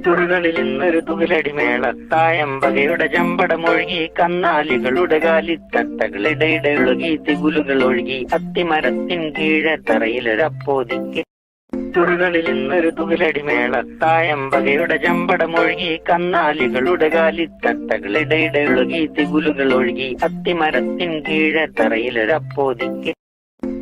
തുറികളിൽ ഇന്നൊരു തുകിലടിമേള തായമ്പകയുടെ ചമ്പടമൊഴുകി കന്നാലികളുടെ കാലിത്തട്ടകളിടയിടെ ഒഴുകി തികുലുകൾ ഒഴുകി അത്തിമരത്തിൻ കീഴെ തറയിലൊരപ്പോതിക്ക്. തുറികളിൽ ഇന്നൊരു തുകിലടിമേള തായമ്പകയുടെ ചമ്പടമൊഴുകി കന്നാലികളുടെ കാലിത്തട്ടകളിടയിടെ ഒഴുകി തികുലുകൾ ഒഴുകി അത്തിമരത്തിൻ കീഴെ തറയിലൊരപ്പോതിക്ക്.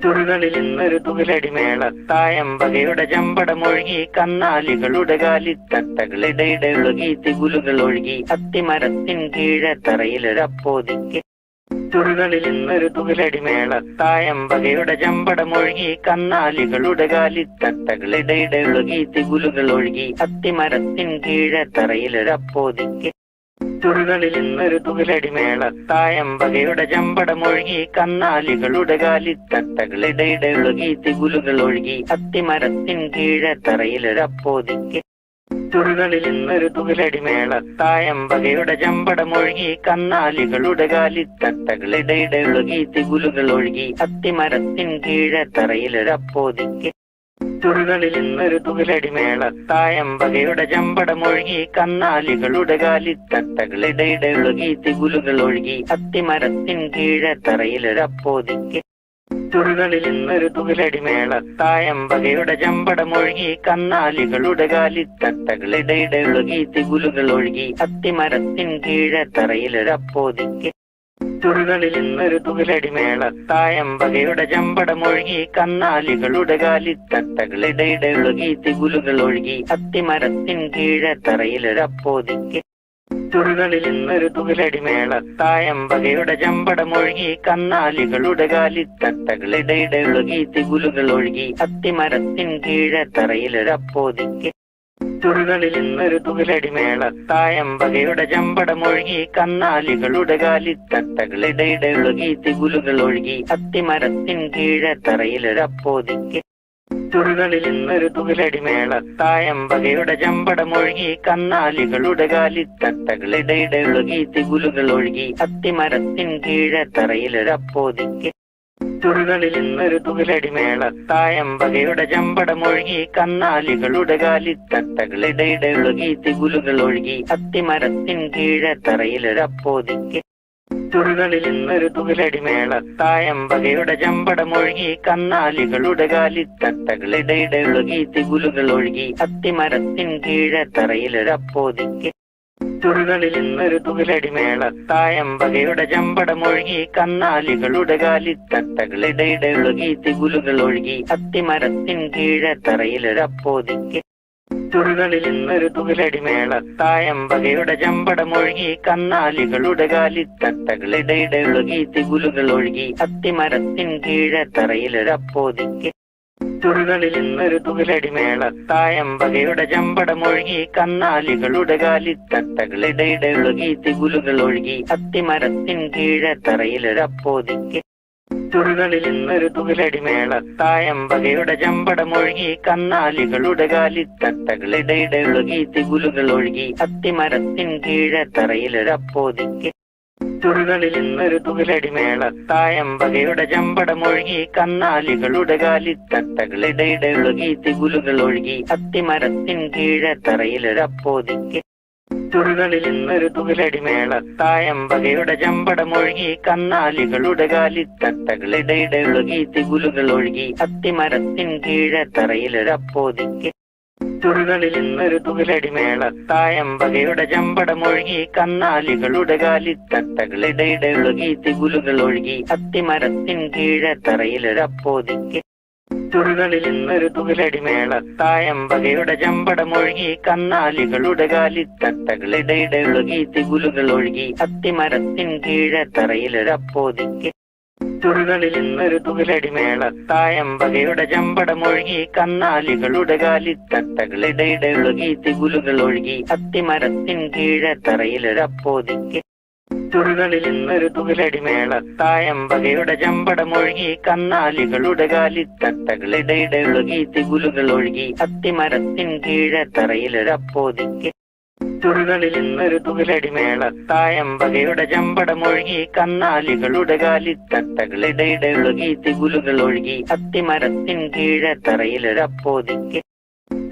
തുറികളിൽ ഇന്നൊരു തുകിലടിമേള തായമ്പകയുടെ ചമ്പടമൊഴുകി കന്നാലികളുടെ കാലിത്തട്ടകളിടയിടെ ഒഴുകി തികുലുകൾ ഒഴുകി അത്തിമരത്തിൻ കീഴെ തറയിലൊരപ്പോതിക്ക്. തുറികളിൽ ഇന്നൊരു തുകിലടിമേള തായമ്പകയുടെ ചമ്പടമൊഴുകി കന്നാലികളുടെ കാലിത്തട്ടകളിടയിടെ ഒഴുകി തികുലുകൾ ഒഴുകി അത്തിമരത്തിൻ കീഴെ തറയിലൊരപ്പോതിക്ക്. തുറികളിൽ ഇന്നൊരു തുകിലടിമേള തായമ്പകയുടെ ചമ്പടമൊഴുകി കന്നാലികളുടെ കാലിത്തട്ടകളിടയിടെ ഒഴുകി തികുലുകൾ ഒഴുകി അത്തിമരത്തിൻ കീഴെ തറയിലൊരപ്പോതിക്ക്. തുറികളിൽ ഇന്നൊരു തുകിലടിമേള തായമ്പകയുടെ ചമ്പടമൊഴുകി കന്നാലികളുടെ കാലിത്തട്ടകളിടയിടെ ഒഴുകി തികുലുകൾ ഒഴുകി അത്തിമരത്തിൻ കീഴെ തറയിലൊരപ്പോതിക്ക്. തുറികളിൽ ഇന്നൊരു തുകിലടിമേള തായമ്പകയുടെ ചമ്പടമൊഴുകി കന്നാലികളുടെ കാലിത്തട്ടകളിടയിടെ ഒഴുകി തികുലുകൾ ഒഴുകി അത്തിമരത്തിൻ കീഴെ തറയിലൊരപ്പോതിക്ക്. തുറികളിൽ ഇന്നൊരു തുകിലടിമേള തായമ്പകയുടെ ചമ്പടമൊഴുകി കന്നാലികളുടെ കാലിത്തട്ടകളിടയിടെ ഒഴുകി തികുലുകൾ ഒഴുകി അത്തിമരത്തിൻ കീഴെ തറയിലൊരപ്പോതിക്ക്. തുറികളിൽ ഇന്നൊരു തുകിലടിമേള തായമ്പകയുടെ ചമ്പടമൊഴുകി കന്നാലികളുടെ കാലിത്തട്ടകളിടയിടെ ഒഴുകി തികുലുകൾ ഒഴുകി അത്തിമരത്തിൻ കീഴെ തറയിലൊരപ്പോതിക്ക്. തുറികളിൽ ഇന്നൊരു തുകിലടിമേള തായമ്പകയുടെ ചമ്പടമൊഴുകി കന്നാലികളുടെ കാലിത്തട്ടകളിടയിടെ ഒഴുകി തികുലുകൾ ഒഴുകി അത്തിമരത്തിൻ കീഴെ തറയിലൊരപ്പോതിക്ക്. തുറികളിൽ ഇന്നൊരു തുകിലടിമേള തായമ്പകയുടെ ചമ്പടമൊഴുകി കന്നാലികളുടെ കാലിത്തട്ടകളിടയിടെ ഒഴുകി തികുലുകൾ ഒഴുകി അത്തിമരത്തിൻ കീഴെ തറയിലൊരപ്പോതിക്ക്. തുറികളിൽ ഇന്നൊരു തുകിലടിമേള തായമ്പകയുടെ ചമ്പടമൊഴുകി കന്നാലികളുടെ കാലിത്തട്ടകളിടയിടെ ഒഴുകി തികുലുകൾ ഒഴുകി അത്തിമരത്തിൻ കീഴെ തറയിലൊരപ്പോതിക്ക്. തുറികളിൽ ഇന്നൊരു തുകിലടിമേള തായമ്പകയുടെ ചമ്പടമൊഴുകി കന്നാലികളുടെ കാലിത്തട്ടകളിടയിടെ ഒഴുകി തികുലുകൾ ഒഴുകി അത്തിമരത്തിൻ കീഴെ തറയിലൊരപ്പോതിക്ക്. തുറികളിൽ ഇന്നൊരു തുകിലടിമേള തായമ്പകയുടെ ചമ്പടമൊഴുകി കന്നാലികളുടെ കാലിത്തട്ടകളിടയിടെ ഒഴുകി തികുലുകൾ ഒഴുകി അത്തിമരത്തിൻ കീഴെ തറയിലൊരപ്പോതിക്ക്. തുറികളിൽ ഇന്നൊരു തുകിലടിമേള തായമ്പകയുടെ ചമ്പടമൊഴുകി കന്നാലികളുടെ കാലിത്തട്ടകളിടയിടെ ഒഴുകി തികുലുകൾ ഒഴുകി അത്തിമരത്തിൻ കീഴെ തറയിലൊരപ്പോതിക്ക്. തുറികളിൽ ഇന്നൊരു തുകിലടിമേള തായമ്പകയുടെ ചമ്പടമൊഴുകി കന്നാലികളുടെ കാലിത്തട്ടകളിടയിടെ ഒഴുകി തികുലുകൾ ഒഴുകി അത്തിമരത്തിൻ കീഴെ തറയിലൊരപ്പോതിക്ക്. തുറികളിൽ ഇന്നൊരു തുകിലടിമേള തായമ്പകയുടെ ചമ്പടമൊഴുകി കന്നാലികളുടെ കാലിത്തട്ടകളിടയിടെ ഒഴുകി തികുലുകൾ ഒഴുകി അത്തിമരത്തിൻ കീഴെ തറയിലൊരപ്പോതിക്ക്. തുറികളിൽ ഇന്നൊരു തുകിലടിമേള തായമ്പകയുടെ ചമ്പടമൊഴുകി കന്നാലികളുടെ കാലിത്തട്ടകളിടയിടെ ഒഴുകി തികുലുകൾ ഒഴുകി അത്തിമരത്തിൻ കീഴെ തറയിലൊരപ്പോതിക്ക്. തുറികളിൽ ഇന്നൊരു തുകിലടിമേള തായമ്പകയുടെ ചമ്പടമൊഴുകി കന്നാലികളുടെ കാലിത്തട്ടകളിടയിടെ ഒഴുകി തികുലുകൾ ഒഴുകി അത്തിമരത്തിൻ കീഴെ തറയിലൊരപ്പോതിക്ക്. തുറികളിൽ ഇന്നൊരു തുകിലടിമേള തായമ്പകയുടെ ചമ്പടമൊഴുകി കന്നാലികളുടെ കാലിത്തട്ടകളിടയിടെ ഒഴുകി തികുലുകൾ ഒഴുകി അത്തിമരത്തിൻ കീഴെ തറയിലൊരപ്പോതിക്ക്. തുറികളിൽ ഇന്നൊരു തുകിലടിമേള തായമ്പകയുടെ ചമ്പടമൊഴുകി കന്നാലികളുടെ കാലിത്തട്ടകളിടയിടെ ഒഴുകി തികുലുകൾ ഒഴുകി അത്തിമരത്തിൻ കീഴെ തറയിലൊരപ്പോതിക്ക്. തുറികളിൽ ഇന്നൊരു തുകിലടിമേള തായമ്പകയുടെ ചമ്പടമൊഴുകി കന്നാലികളുടെ കാലിത്തട്ടകളിടയിടെ ഒഴുകി തികുലുകൾ ഒഴുകി അത്തിമരത്തിൻ കീഴെ തറയിലൊരപ്പോതിക്ക്. തുറികളിൽ ഇന്നൊരു തുകിലടിമേള തായമ്പകയുടെ ചമ്പടമൊഴുകി കന്നാലികളുടെ കാലിത്തട്ടകളിടയിടെ ഒഴുകി തികുലുകൾ ഒഴുകി അത്തിമരത്തിൻ കീഴെ തറയിലൊരപ്പോതിക്ക്. തുറികളിൽ ഇന്നൊരു തുകിലടിമേള തായമ്പകയുടെ ചമ്പടമൊഴുകി കന്നാലികളുടെ കാലിത്തട്ടകളിടയിടെ ഒഴുകി തികുലുകൾ ഒഴുകി അത്തിമരത്തിൻ കീഴെ തറയിലൊരപ്പോതിക്ക്. തുറികളിൽ ഇന്നൊരു തുകിലടിമേള തായമ്പകയുടെ ചമ്പടമൊഴുകി കന്നാലികളുടെ കാലിത്തട്ടകളിടയിടെ ഒഴുകി തികുലുകൾ ഒഴുകി അത്തിമരത്തിൻ കീഴെ തറയിലൊരപ്പോതിക്ക്.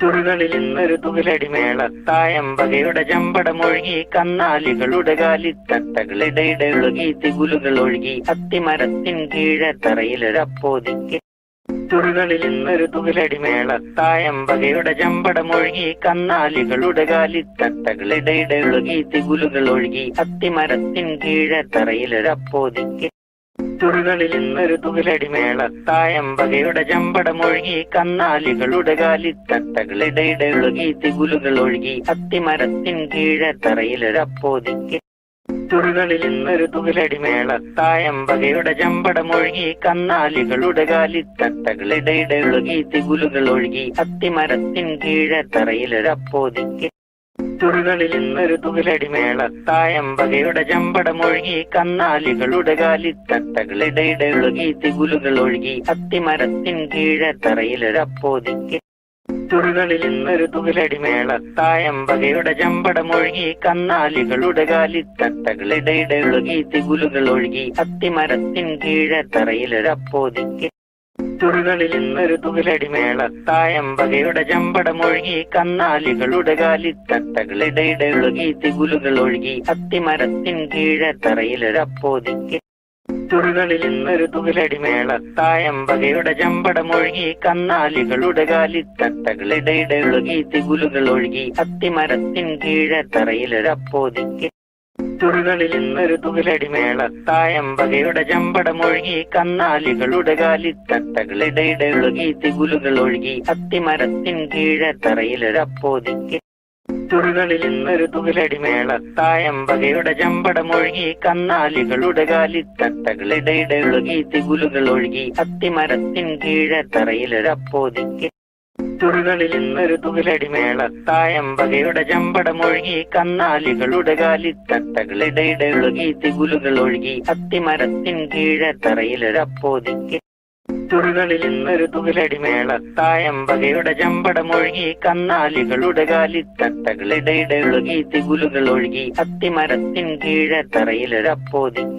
തുണികളിൽ ഇന്നൊരു തുകിലടി മേളത്തായമ്പകയുടെ ചമ്പടമൊഴുകി കന്നാലികളുടെ കാലിത്തട്ടകളിടയിടെ ഒഴുകി തികുലുകൾ ഒഴുകി അത്തിമരത്തിൻ കീഴെ തറയിലൊരപ്പോതിക്ക് തുണികളിൽ ഇന്നൊരു തുകിലടി മേളത്തായമ്പകയുടെ ചമ്പടമൊഴുകി കന്നാലികളുടെ കാലിത്തട്ടകളിടയിടെ ഒഴുകി തികുലുകൾ ഒഴുകി അത്തിമരത്തിൻ കീഴെ തറയിലൊരപ്പോതിക്ക് തുണികളിൽ ഇന്നൊരു തുകിലടി മേളത്തായമ്പകയുടെ ചമ്പടമൊഴുകി കന്നാലികളുടെ കാലിത്തട്ടകളിടയിടെ ഒഴുകി തികുലുകൾ ഒഴുകി അത്തിമരത്തിൻ കീഴെ തറയിലൊരപ്പോതിക്ക് തുണികളിൽ ഇന്നൊരു തുകിലടി മേളത്തായമ്പകയുടെ ചമ്പടമൊഴുകി കന്നാലികളുടെ കാലിത്തട്ടകളിടയിടെ ഒഴുകി തികുലുകൾ ഒഴുകി അത്തിമരത്തിൻ കീഴെ തറയിലൊരപ്പോതിക്ക് തുണികളിൽ ഇന്നൊരു തുകിലടി മേളത്തായമ്പകയുടെ ചമ്പടമൊഴുകി കന്നാലികളുടെ കാലിത്തട്ടകളിടയിടെ ഒഴുകി തികുലുകൾ ഒഴുകി അത്തിമരത്തിൻ കീഴെ തറയിലൊരപ്പോതിക്ക് തുണികളിൽ ഇന്നൊരു തുകിലടി മേളത്തായമ്പകയുടെ ചമ്പടമൊഴുകി കന്നാലികളുടെ കാലിത്തട്ടകളിടയിടെ ഒഴുകി തികുലുകൾ ഒഴുകി അത്തിമരത്തിൻ കീഴെ തറയിലൊരപ്പോതിക്ക് തുണികളിൽ ഇന്നൊരു തുകിലടി മേളത്തായമ്പകയുടെ ചമ്പടമൊഴുകി കന്നാലികളുടെ കാലിത്തട്ടകളിടയിടെ ഒഴുകി തികുലുകൾ ഒഴുകി അത്തിമരത്തിൻ കീഴെ തറയിലൊരപ്പോതിക്ക് തുണികളിൽ ഇന്നൊരു തുകിലടി മേളത്തായമ്പകയുടെ ചമ്പടമൊഴുകി കന്നാലികളുടെ കാലിത്തട്ടകളിടയിടെ ഒഴുകി തികുലുകൾ ഒഴുകി അത്തിമരത്തിൻ കീഴെ തറയിലൊരപ്പോതിക്ക് തുണികളിൽ ഇന്നൊരു തുകിലടി മേളത്തായമ്പകയുടെ ചമ്പടമൊഴുകി കന്നാലികളുടെ കാലിത്തട്ടകളിടയിടെ ഒഴുകി തികുലുകൾ ഒഴുകി അത്തിമരത്തിൻ കീഴെ തറയിലൊരപ്പോതിക്ക് തുണികളിൽ ഇന്നൊരു തുകിലടി മേളത്തായമ്പകയുടെ ചമ്പടമൊഴുകി കന്നാലികളുടെ കാലിത്തട്ടകളിടയിടെ ഒഴുകി തികുലുകൾ ഒഴുകി അത്തിമരത്തിൻ കീഴെ തറയിലൊരപ്പോതിക്ക് തുണികളിൽ ഇന്നൊരു തുകിലടി മേളത്തായമ്പകയുടെ ചമ്പടമൊഴുകി കന്നാലികളുടെ കാലിത്തട്ടകളിടയിടെ ഒഴുകി തികുലുകൾ ഒഴുകി അത്തിമരത്തിൻ കീഴെ തറയിലൊരപ്പോതിക്ക് തുണികളിൽ ഇന്നൊരു തുകിലടി മേളത്തായമ്പകയുടെ ചമ്പടമൊഴുകി കന്നാലികളുടെ കാലിത്തട്ടകളിടയിടെ ഒഴുകി തികുലുകൾ ഒഴുകി അത്തിമരത്തിൻ കീഴെ തറയിലൊരപ്പോതിക്ക്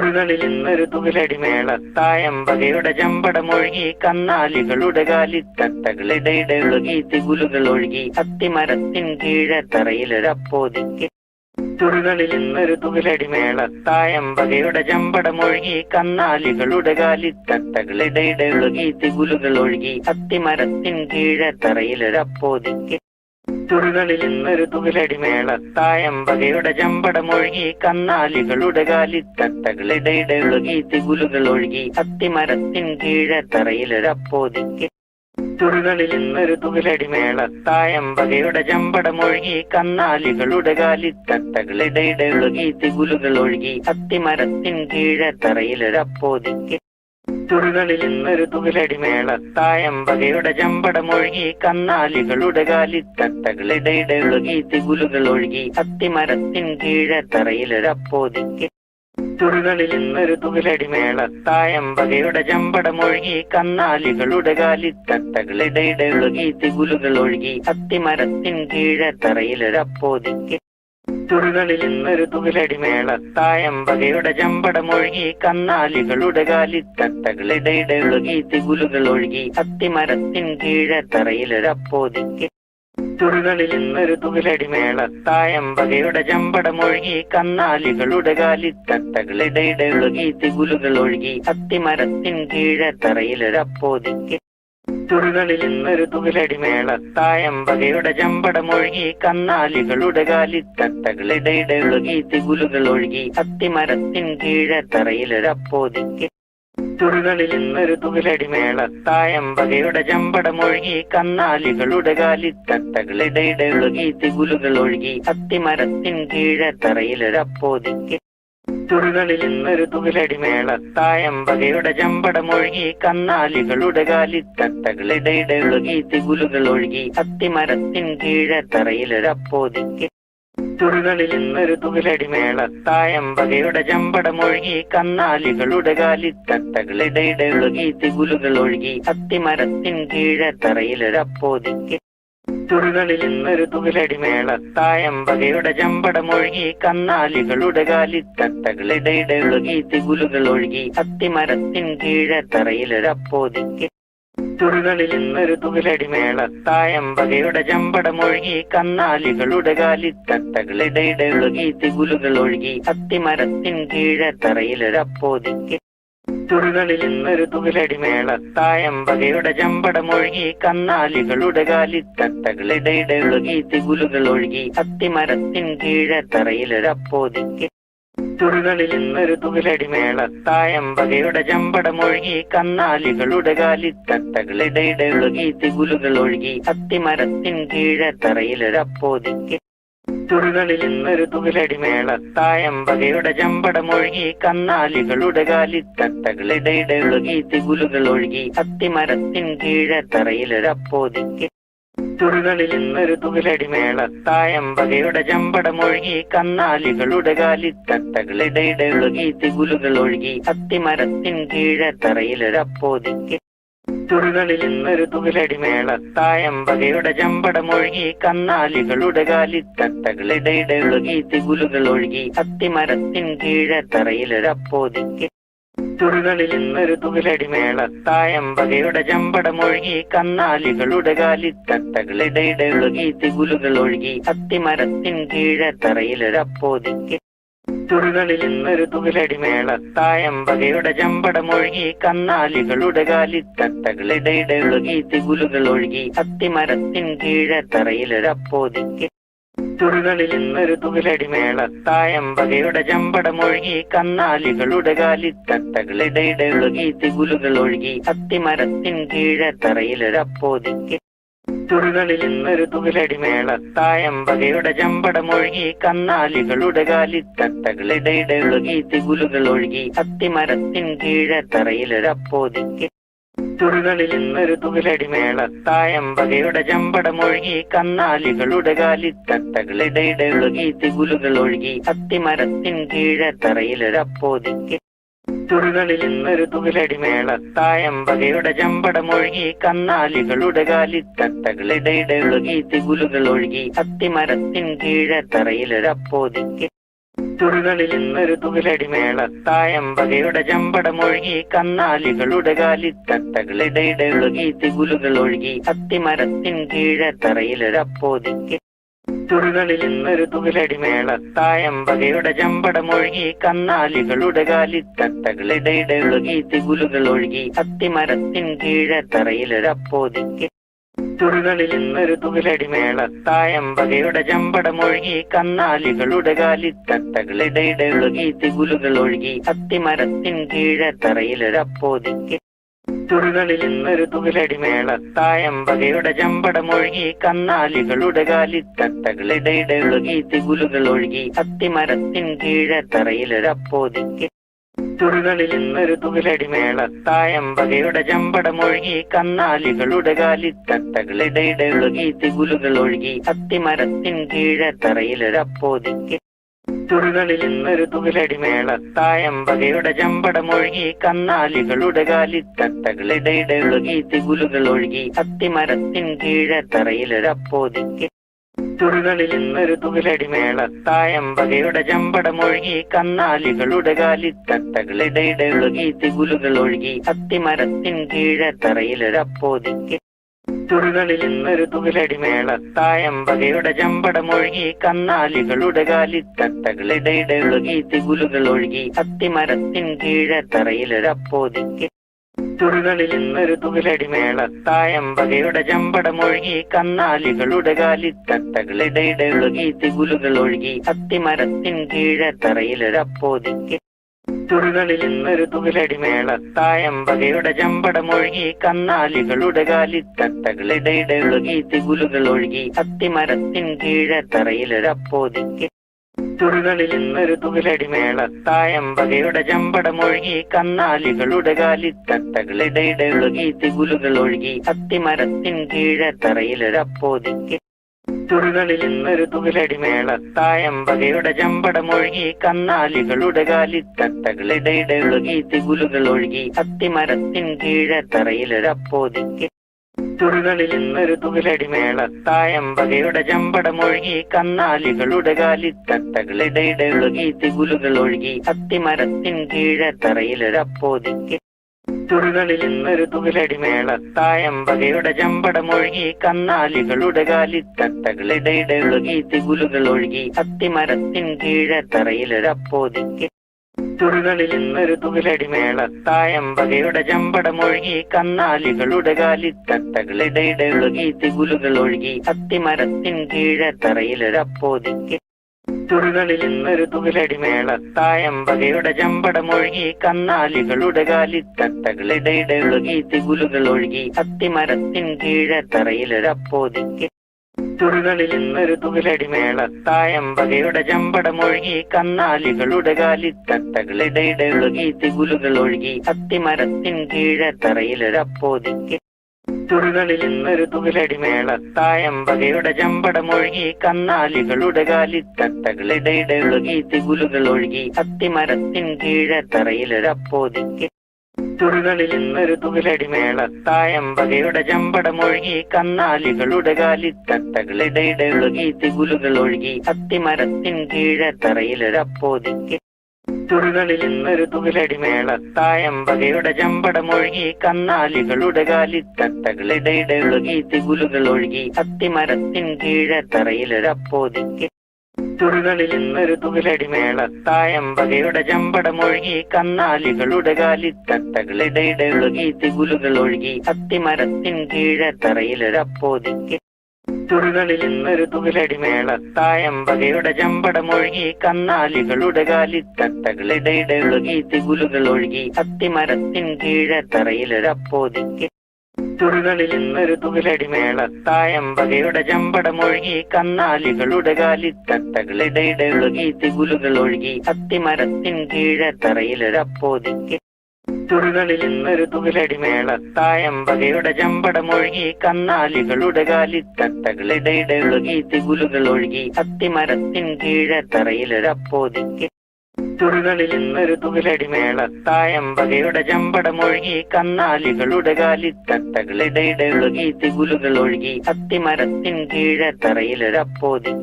തുണികളിൽ ഇന്നൊരു തുകിലടി മേളത്തായമ്പകയുടെ ചമ്പടമൊഴുകി കന്നാലികളുടെ കാലിത്തട്ടകളിടയിടെ ഒഴുകി തികുലുകൾ ഒഴുകി അത്തിമരത്തിൻ കീഴെ തറയിലൊരപ്പോതിക്ക് തുണികളിൽ ഇന്നൊരു തുകിലടി മേളത്തായമ്പകയുടെ ചമ്പടമൊഴുകി കന്നാലികളുടെ കാലിത്തട്ടകളിടയിടെ ഒഴുകി തികുലുകൾ ഒഴുകി അത്തിമരത്തിൻ കീഴെ തറയിലൊരപ്പോതിക്ക് തുണികളിൽ ഇന്നൊരു തുകിലടി മേളത്തായമ്പകയുടെ ചമ്പടമൊഴുകി കന്നാലികളുടെ കാലിത്തട്ടകളിടയിടെ ഒഴുകി തികുലുകൾ ഒഴുകി അത്തിമരത്തിൻ കീഴെ തറയിലൊരപ്പോതിക്ക് തുണികളിൽ ഇന്നൊരു തുകിലടി മേളത്തായമ്പകയുടെ ചമ്പടമൊഴുകി കന്നാലികളുടെ കാലിത്തട്ടകളിടയിടെ ഒഴുകി തികുലുകൾ ഒഴുകി അത്തിമരത്തിൻ കീഴെ തറയിലൊരപ്പോതിക്ക് തുണികളിൽ ഇന്നൊരു തുകിലടി മേളത്തായമ്പകയുടെ ചമ്പടമൊഴുകി കന്നാലികളുടെ കാലിത്തട്ടകളിടയിടെ ഒഴുകി തികുലുകൾ ഒഴുകി അത്തിമരത്തിൻ കീഴെ തറയിലൊരപ്പോതിക്ക് തുണികളിൽ ഇന്നൊരു തുകിലടി മേളത്തായമ്പകയുടെ ചമ്പടമൊഴുകി കന്നാലികളുടെ കാലിത്തട്ടകളിടയിടെ ഒഴുകി തികുലുകൾ ഒഴുകി അത്തിമരത്തിൻ കീഴെ തറയിലൊരപ്പോതിക്ക് തുണികളിൽ ഇന്നൊരു തുകിലടി മേളത്തായമ്പകയുടെ ചമ്പടമൊഴുകി കന്നാലികളുടെ കാലിത്തട്ടകളിടയിടെ ഒഴുകി തികുലുകൾ ഒഴുകി അത്തിമരത്തിൻ കീഴെ തറയിലൊരപ്പോതിക്ക് തുണികളിൽ ഇന്നൊരു തുകിലടി മേളത്തായമ്പകയുടെ ചമ്പടമൊഴുകി കന്നാലികളുടെ കാലിത്തട്ടകളിടയിടെ ഒഴുകി തികുലുകൾ ഒഴുകി അത്തിമരത്തിൻ കീഴെ തറയിലൊരപ്പോതിക്ക് തുണികളിൽ ഇന്നൊരു തുകിലടി മേളത്തായമ്പകയുടെ ചമ്പടമൊഴുകി കന്നാലികളുടെ കാലിത്തട്ടകളിടയിടെ ഒഴുകി തികുലുകൾ ഒഴുകി അത്തിമരത്തിൻ കീഴെ തറയിലൊരപ്പോതിക്ക് തുണികളിൽ ഇന്നൊരു തുകിലടി മേളത്തായമ്പകയുടെ ചമ്പടമൊഴുകി കന്നാലികളുടെ കാലിത്തട്ടകളിടയിടെ ഒഴുകി തികുലുകൾ ഒഴുകി അത്തിമരത്തിൻ കീഴെ തറയിലൊരപ്പോതിക്ക് തുണികളിൽ ഇന്നൊരു തുകിലടി മേളത്തായമ്പകയുടെ ചമ്പടമൊഴുകി കന്നാലികളുടെ കാലിത്തട്ടകളിടയിടെ ഒഴുകി തികുലുകൾ ഒഴുകി അത്തിമരത്തിൻ കീഴെ തറയിലൊരപ്പോതിക്ക് തുണികളിൽ ഇന്നൊരു തുകിലടി മേളത്തായമ്പകയുടെ ചമ്പടമൊഴുകി കന്നാലികളുടെ കാലിത്തട്ടകളിടയിടെ ഒഴുകി തികുലുകൾ ഒഴുകി അത്തിമരത്തിൻ കീഴെ തറയിലൊരപ്പോതിക്ക് തുണികളിൽ ഇന്നൊരു തുകിലടി മേളത്തായമ്പകയുടെ ചമ്പടമൊഴുകി കന്നാലികളുടെ കാലിത്തട്ടകളിടയിടെ ഒഴുകി തികുലുകൾ ഒഴുകി അത്തിമരത്തിൻ കീഴെ തറയിലൊരപ്പോതിക്ക് തുണികളിൽ ഇന്നൊരു തുകിലടി മേളത്തായമ്പകയുടെ ചമ്പടമൊഴുകി കന്നാലികളുടെ കാലിത്തട്ടകളിടയിടെ ഒഴുകി തികുലുകൾ ഒഴുകി അത്തിമരത്തിൻ കീഴെ തറയിലൊരപ്പോതിക്ക് തുണികളിൽ ഇന്നൊരു തുകിലടി മേളത്തായമ്പകയുടെ ചമ്പടമൊഴുകി കന്നാലികളുടെ കാലിത്തട്ടകളിടയിടെ ഒഴുകി തികുലുകൾ ഒഴുകി അത്തിമരത്തിൻ കീഴെ തറയിലൊരപ്പോതിക്ക് തുണികളിൽ ഇന്നൊരു തുകിലടി മേളത്തായമ്പകയുടെ ചമ്പടമൊഴുകി കന്നാലികളുടെ കാലിത്തട്ടകളിടയിടെ ഒഴുകി തികുലുകൾ ഒഴുകി അത്തിമരത്തിൻ കീഴെ തറയിലൊരപ്പോതിക്ക് തുണികളിൽ ഇന്നൊരു തുകിലടി മേളത്തായമ്പകയുടെ ചമ്പടമൊഴുകി കന്നാലികളുടെ കാലിത്തട്ടകളിടയിടെ ഒഴുകി തികുലുകൾ ഒഴുകി അത്തിമരത്തിൻ കീഴെ തറയിലൊരപ്പോതിക്ക് തുണികളിൽ ഇന്നൊരു തുകിലടി മേളത്തായമ്പകയുടെ ചമ്പടമൊഴുകി കന്നാലികളുടെ കാലിത്തട്ടകളിടയിടെ ഒഴുകി തികുലുകൾ ഒഴുകി അത്തിമരത്തിൻ കീഴെ തറയിലൊരപ്പോതിക്ക് തുണികളിൽ ഇന്നൊരു തുകിലടി മേളത്തായമ്പകയുടെ ചമ്പടമൊഴുകി കന്നാലികളുടെ കാലിത്തട്ടകളിടയിടെ ഒഴുകി തികുലുകൾ ഒഴുകി അത്തിമരത്തിൻ കീഴെ തറയിലൊരപ്പോതിക്ക് തുണികളിൽ ഇന്നൊരു തുകിലടി മേളത്തായമ്പകയുടെ ചമ്പടമൊഴുകി കന്നാലികളുടെ കാലിത്തട്ടകളിടയിടെ ഒഴുകി തികുലുകൾ ഒഴുകി അത്തിമരത്തിൻ കീഴെ തറയിലൊരപ്പോതിക്ക് തുണികളിൽ ഇന്നൊരു തുകിലടി മേളത്തായമ്പകയുടെ ചമ്പടമൊഴുകി കന്നാലികളുടെ കാലിത്തട്ടകളിടയിടെ ഒഴുകി തികുലുകൾ ഒഴുകി അത്തിമരത്തിൻ കീഴെ തറയിലൊരപ്പോതിക്ക് തുണികളിൽ ഇന്നൊരു തുകിലടി മേളത്തായമ്പകയുടെ ചമ്പടമൊഴുകി കന്നാലികളുടെ കാലിത്തട്ടകളിടയിടെ ഒഴുകി തികുലുകൾ ഒഴുകി അത്തിമരത്തിൻ കീഴെ തറയിലൊരപ്പോതിക്ക് തുണികളിൽ ഇന്നൊരു തുകിലടി മേളത്തായമ്പകയുടെ ചമ്പടമൊഴുകി കന്നാലികളുടെ കാലിത്തട്ടകളിടയിടെ ഒഴുകി തികുലുകൾ ഒഴുകി അത്തിമരത്തിൻ കീഴെ തറയിലൊരപ്പോതിക്ക് തുണികളിൽ ഇന്നൊരു തുകിലടി മേളത്തായമ്പകയുടെ ചമ്പടമൊഴുകി കന്നാലികളുടെ കാലിത്തട്ടകളിടയിടെ ഒഴുകി തികുലുകൾ ഒഴുകി അത്തിമരത്തിൻ കീഴെ തറയിലൊരപ്പോതിക്ക് തുണികളിൽ ഇന്നൊരു തുകിലടി മേളത്തായമ്പകയുടെ ചമ്പടമൊഴുകി കന്നാലികളുടെ കാലിത്തട്ടകളിടയിടെ ഒഴുകി തികുലുകൾ ഒഴുകി അത്തിമരത്തിൻ കീഴെ തറയിലൊരപ്പോതിക്ക് തുണികളിൽ ഇന്നൊരു തുകിലടി മേളത്തായമ്പകയുടെ ചമ്പടമൊഴുകി കന്നാലികളുടെ കാലിത്തട്ടകളിടയിടെ ഒഴുകി തികുലുകൾ ഒഴുകി അത്തിമരത്തിൻ കീഴെ തറയിലൊരപ്പോതിക്ക് തുണികളിൽ ഇന്നൊരു തുകിലടി മേളത്തായമ്പകയുടെ ചമ്പടമൊഴുകി കന്നാലികളുടെ കാലിത്തട്ടകളിടയിടെ ഒഴുകി തികുലുകൾ ഒഴുകി അത്തിമരത്തിൻ കീഴെ തറയിലൊരപ്പോതിക്ക് തുണികളിൽ ഇന്നൊരു തുകിലടി മേളത്തായമ്പകയുടെ ചമ്പടമൊഴുകി കന്നാലികളുടെ കാലിത്തട്ടകളിടയിടെ ഒഴുകി തികുലുകൾ ഒഴുകി അത്തിമരത്തിൻ കീഴെ തറയിലൊരപ്പോതിക്ക് തുണികളിൽ ഇന്നൊരു തുകിലടി മേളത്തായമ്പകയുടെ ചമ്പടമൊഴുകി കന്നാലികളുടെ കാലിത്തട്ടകളിടയിടെ ഒഴുകി തികുലുകൾ ഒഴുകി അത്തിമരത്തിൻ കീഴെ തറയിലൊരപ്പോതിക്ക് തുണികളിൽ ഇന്നൊരു തുകിലടി മേളത്തായമ്പകയുടെ ചമ്പടമൊഴുകി കന്നാലികളുടെ കാലിത്തട്ടകളിടയിടെ ഒഴുകി തികുലുകൾ ഒഴുകി അത്തിമരത്തിൻ കീഴെ തറയിലൊരപ്പോതിക്ക് തുണികളിൽ ഇന്നൊരു തുകിലടി മേളത്തായമ്പകയുടെ ചമ്പടമൊഴുകി കന്നാലികളുടെ കാലിത്തട്ടകളിടയിടെ ഒഴുകി തികുലുകൾ ഒഴുകി അത്തിമരത്തിൻ കീഴെ തറയിലൊരപ്പോതിക്ക് തുണികളിൽ ഇന്നൊരു തുകിലടി മേളത്തായമ്പകയുടെ ചമ്പടമൊഴുകി കന്നാലികളുടെ കാലിത്തട്ടകളിടയിടെ ഒഴുകി തികുലുകൾ ഒഴുകി അത്തിമരത്തിൻ കീഴെ തറയിലൊരപ്പോതിക്ക് തുണികളിൽ ഇന്നൊരു തുകിലടി മേളത്തായമ്പകയുടെ ചമ്പടമൊഴുകി കന്നാലികളുടെ കാലിത്തട്ടകളിടയിടെ ഒഴുകി തികുലുകൾ ഒഴുകി അത്തിമരത്തിൻ കീഴെ തറയിലൊരപ്പോതിക്ക് തുണികളിൽ ഇന്നൊരു തുകിലടി മേളത്തായമ്പകയുടെ ചമ്പടമൊഴുകി കന്നാലികളുടെ കാലിത്തട്ടകളിടയിടെ ഒഴുകി തികുലുകൾ ഒഴുകി അത്തിമരത്തിൻ കീഴെ തറയിലൊരപ്പോതിക്ക് തുണികളിൽ ഇന്നൊരു തുകിലടി മേളത്തായമ്പകയുടെ ചമ്പടമൊഴുകി കന്നാലികളുടെ കാലിത്തട്ടകളിടയിടെ ഒഴുകി തികുലുകൾ ഒഴുകി അത്തിമരത്തിൻ കീഴെ തറയിലൊരപ്പോതിക്ക് തുണികളിൽ ഇന്നൊരു തുകിലടി മേളത്തായമ്പകയുടെ ചമ്പടമൊഴുകി കന്നാലികളുടെ കാലിത്തട്ടകളിടയിടെ ഒഴുകി തികുലുകൾ ഒഴുകി അത്തിമരത്തിൻ കീഴെ തറയിലൊരപ്പോതിക്ക് തുണികളിൽ ഇന്നൊരു തുകിലടി മേളത്തായമ്പകയുടെ ചമ്പടമൊഴുകി കന്നാലികളുടെ കാലിത്തട്ടകളിടയിടെ ഒഴുകി തികുലുകൾ ഒഴുകി അത്തിമരത്തിൻ കീഴെ തറയിലൊരപ്പോതിക്ക് തുണികളിൽ ഇന്നൊരു തുകിലടി മേളത്തായമ്പകയുടെ ചമ്പടമൊഴുകി കന്നാലികളുടെ കാലിത്തട്ടകളിടയിടെ ഒഴുകി തികുലുകൾ ഒഴുകി അത്തിമരത്തിൻ കീഴെ തറയിലൊരപ്പോതിക്ക് തുറകളിൽ ഇന്നൊരു തുകിലടി മേളത്തായമ്പകയുടെ ചമ്പടമൊഴുകി കന്നാലികളുടെ കാലിത്തട്ടകളിടയിടെ ഒഴുകി തികുലുകൾ ഒഴുകി അത്തിമരത്തിൻ കീഴെ തറയിലൊരപ്പോതിക്ക് തുറകളിൽ ഇന്നൊരു തുകിലടി മേളത്തായമ്പകയുടെ ചമ്പടമൊഴുകി കന്നാലികളുടെ കാലിത്തട്ടകളിടയിടെ ഒഴുകി തികുലുകൾ ഒഴുകി അത്തിമരത്തിൻ കീഴെ തറയിലൊരപ്പോതിക്ക് തുറകളിൽ ഇന്നൊരു തുകിലടി മേളത്തായമ്പകയുടെ ചമ്പടമൊഴുകി കന്നാലികളുടെ കാലിത്തട്ടകളിടയിടെ ഒഴുകി തികുലുകൾ ഒഴുകി അത്തിമരത്തിൻ കീഴെ തറയിലൊരപ്പോതിക്ക് തുറകളിൽ ഇന്നൊരു തുകിലടി മേളത്തായമ്പകയുടെ ചമ്പടമൊഴുകി കന്നാലികളുടെ കാലിത്തട്ടകളിടയിടെ ഒഴുകി തികുലുകൾ ഒഴുകി അത്തിമരത്തിൻ കീഴെ തറയിലൊരപ്പോതിക്ക് തുറകളിൽ ഇന്നൊരു തുകിലടി മേളത്തായമ്പകയുടെ ചമ്പടമൊഴുകി കന്നാലികളുടെ കാലിത്തട്ടകളിടയിടെ ഒഴുകി തികുലുകൾ ഒഴുകി അത്തിമരത്തിൻ കീഴെ തറയിലൊരപ്പോതിക്ക് തുറകളിൽ ഇന്നൊരു തുകിലടി മേളത്തായമ്പകയുടെ ചമ്പടമൊഴുകി കന്നാലികളുടെ കാലിത്തട്ടകളിടയിടെ ഒഴുകി തികുലുകൾ ഒഴുകി അത്തിമരത്തിൻ കീഴെ തറയിലൊരപ്പോതിക്ക് തുറകളിൽ ഇന്നൊരു തുകിലടി മേളത്തായമ്പകയുടെ ചമ്പടമൊഴുകി കന്നാലികളുടെ കാലിത്തട്ടകളിടയിടെ ഒഴുകി തികുലുകൾ ഒഴുകി അത്തിമരത്തിൻ കീഴെ തറയിലൊരപ്പോതിക്ക് തുറകളിൽ ഇന്നൊരു തുകിലടി മേളത്തായമ്പകയുടെ ചമ്പടമൊഴുകി കന്നാലികളുടെ കാലിത്തട്ടകളിടയിടെ ഒഴുകി തികുലുകൾ ഒഴുകി അത്തിമരത്തിൻ കീഴെ തറയിലൊരപ്പോതിക്ക് തുറകളിൽ ഇന്നൊരു തുകിലടി മേളത്തായമ്പകയുടെ ചമ്പടമൊഴുകി കന്നാലികളുടെ കാലിത്തട്ടകളിടയിടെ ഒഴുകി തികുലുകൾ ഒഴുകി അത്തിമരത്തിൻ കീഴെ തറയിലൊരപ്പോതിക്ക് തുറകളിൽ ഇന്നൊരു തുകിലടി മേളത്തായമ്പകയുടെ ചമ്പടമൊഴുകി കന്നാലികളുടെ കാലിത്തട്ടകളിടയിടെ ഒഴുകി തികുലുകൾ ഒഴുകി അത്തിമരത്തിൻ കീഴെ തറയിലൊരപ്പോതിക്ക് തുറകളിൽ ഇന്നൊരു തുകിലടി മേളത്തായമ്പകയുടെ ചമ്പടമൊഴുകി കന്നാലികളുടെ കാലിത്തട്ടകളിടയിടെ ഒഴുകി തികുലുകൾ ഒഴുകി അത്തിമരത്തിൻ കീഴെ തറയിലൊരപ്പോതിക്ക് തുറകളിൽ ഇന്നൊരു തുകിലടി മേളത്തായമ്പകയുടെ ചമ്പടമൊഴുകി കന്നാലികളുടെ കാലിത്തട്ടകളിടയിടെ ഒഴുകി തികുലുകൾ ഒഴുകി അത്തിമരത്തിൻ കീഴെ തറയിലൊരപ്പോതിക്ക്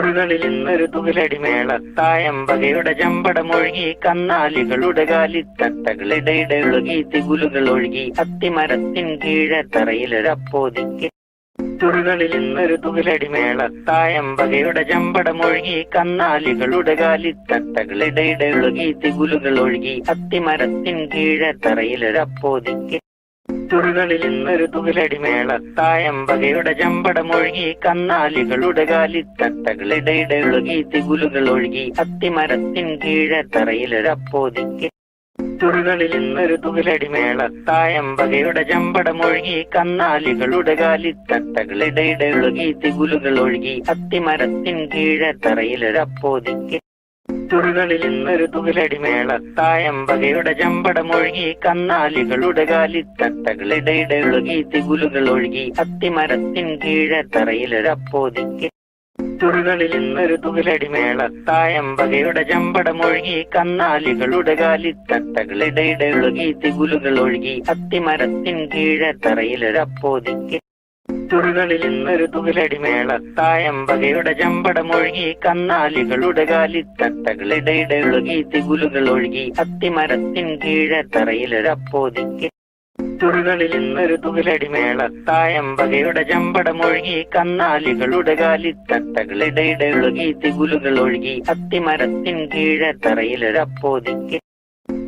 തുറകളിൽ ഇന്നൊരു തുകിലടി മേളത്തായമ്പകയുടെ ചമ്പടമൊഴുകി കന്നാലികളുടെ കാലിത്തട്ടകളിടയിടെ ഒഴുകി തികുലുകൾ ഒഴുകി അത്തിമരത്തിൻ കീഴെ തറയിലൊരപ്പോതിക്ക് തുറകളിൽ ഇന്നൊരു തുകിലടി മേളത്തായമ്പകയുടെ ചമ്പടമൊഴുകി കന്നാലികളുടെ കാലിത്തട്ടകളിടയിടെ ഒഴുകി തികുലുകൾ ഒഴുകി അത്തിമരത്തിൻ കീഴെ തറയിലൊരപ്പോതിക്ക് തുറകളിൽ ഇന്നൊരു തുകിലടി മേളത്തായമ്പകയുടെ ചമ്പടമൊഴുകി കന്നാലികളുടെ കാലിത്തട്ടകളിടയിടെ ഒഴുകി തികുലുകൾ ഒഴുകി അത്തിമരത്തിൻ കീഴെ തറയിലൊരപ്പോതിക്ക് തുറകളിൽ ഇന്നൊരു തുകിലടി മേളത്തായമ്പകയുടെ ചമ്പടമൊഴുകി കന്നാലികളുടെ കാലിത്തട്ടകളിടയിടെ ഒഴുകി തികുലുകൾ ഒഴുകി അത്തിമരത്തിൻ കീഴെ തറയിലൊരപ്പോതിക്ക് തുറകളിൽ ഇന്നൊരു തുകിലടി മേളത്തായമ്പകയുടെ ചമ്പടമൊഴുകി കന്നാലികളുടെ കാലിത്തട്ടകളിടയിടെ ഒഴുകി തികുലുകൾ ഒഴുകി അത്തിമരത്തിൻ കീഴെ തറയിലൊരപ്പോതിക്ക് തുറകളിൽ ഇന്നൊരു തുകിലടി മേളത്തായമ്പകയുടെ ചമ്പടമൊഴുകി കന്നാലികളുടെ കാലിത്തട്ടകളിടയിടെ ഒഴുകി തികുലുകൾ ഒഴുകി അത്തിമരത്തിൻ കീഴെ തറയിലൊരപ്പോതിക്ക് തുറകളിൽ ഇന്നൊരു തുകിലടി മേളത്തായമ്പകയുടെ ചമ്പടമൊഴുകി കന്നാലികളുടെ കാലിത്തട്ടകളിടയിടെ ഒഴുകി തികുലുകൾ ഒഴുകി അത്തിമരത്തിൻ കീഴെ തറയിലൊരപ്പോതിക്ക് തുറകളിൽ ഇന്നൊരു തുകിലടി മേളത്തായമ്പകയുടെ ചമ്പടമൊഴുകി കന്നാലികളുടെ കാലിത്തട്ടകളിടയിടെ ഒഴുകി തികുലുകൾ ഒഴുകി അത്തിമരത്തിൻ കീഴെ തറയിലൊരപ്പോതിക്ക്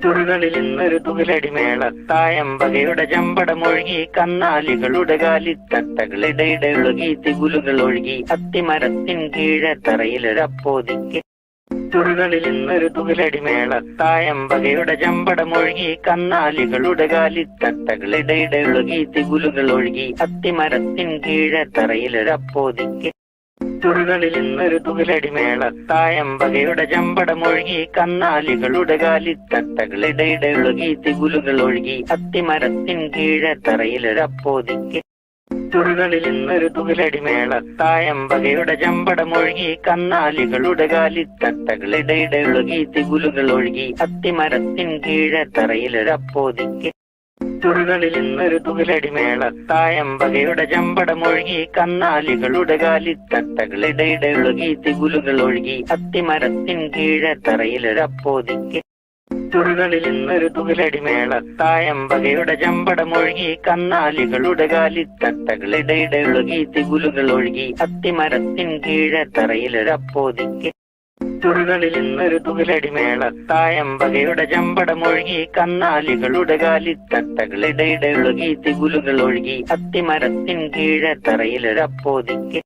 തുറകളിൽ ഇന്നൊരു തുകിലടി മേളത്തായമ്പകയുടെ ചമ്പടമൊഴുകി കന്നാലികളുടെ കാലിത്തട്ടകളിടയിടെ ഒഴുകി തികുലുകൾ ഒഴുകി അത്തിമരത്തിൻ കീഴെ തറയിലൊരപ്പോതിക്ക് തുറകളിൽ ഇന്നൊരു തുകിലടി മേളത്തായമ്പകയുടെ ചമ്പടമൊഴുകി കന്നാലികളുടെ കാലിത്തട്ടകളിടയിടെ ഒഴുകി തികുലുകൾ ഒഴുകി അത്തിമരത്തിൻ കീഴെ തറയിലൊരപ്പോതിക്ക് തുറകളിൽ ഇന്നൊരു തുകിലടി മേളത്തായമ്പകയുടെ ചമ്പടമൊഴുകി കന്നാലികളുടെ കാലിത്തട്ടകളിടയിടെ ഒഴുകി തികുലുകൾ ഒഴുകി അത്തിമരത്തിൻ കീഴെ തറയിലൊരപ്പോതിക്ക് തുറകളിൽ ഇന്നൊരു തുകിലടി മേളത്തായമ്പകയുടെ ചമ്പടമൊഴുകി കന്നാലികളുടെ കാലിത്തട്ടകളിടയിടെ ഒഴുകി തികുലുകൾ ഒഴുകി അത്തിമരത്തിൻ കീഴെ തറയിലൊരപ്പോതിക്ക് തുറകളിൽ ഇന്നൊരു തുകിലടി മേളത്തായമ്പകയുടെ ചമ്പടമൊഴുകി കന്നാലികളുടെ കാലിത്തട്ടകളിടയിടെ ഒഴുകി തികുലുകൾ ഒഴുകി അത്തിമരത്തിൻ കീഴെ തറയിലൊരപ്പോതിക്ക് തുറകളിൽ നിന്നൊരു തുകിലടി മേളത്തായമ്പകയുടെ ചമ്പടമൊഴുകി കന്നാലികളുടെ കാലിത്തട്ടകളിടയിടെ ഒഴുകി തികുലുകൾ ഒഴുകി അത്തിമരത്തിൻ കീഴെ തറയിലൊരപ്പോതിക്ക് തുറകളിൽ നിന്നൊരു തുകിലടി മേളത്തായമ്പകയുടെ ചമ്പടമൊഴുകി കന്നാലികളുടെ കാലിത്തട്ടകളിടയിടെ ഒഴുകി തികുലുകൾ ഒഴുകി അത്തിമരത്തിൻ കീഴെ തറയിലൊരപ്പോതിക്ക്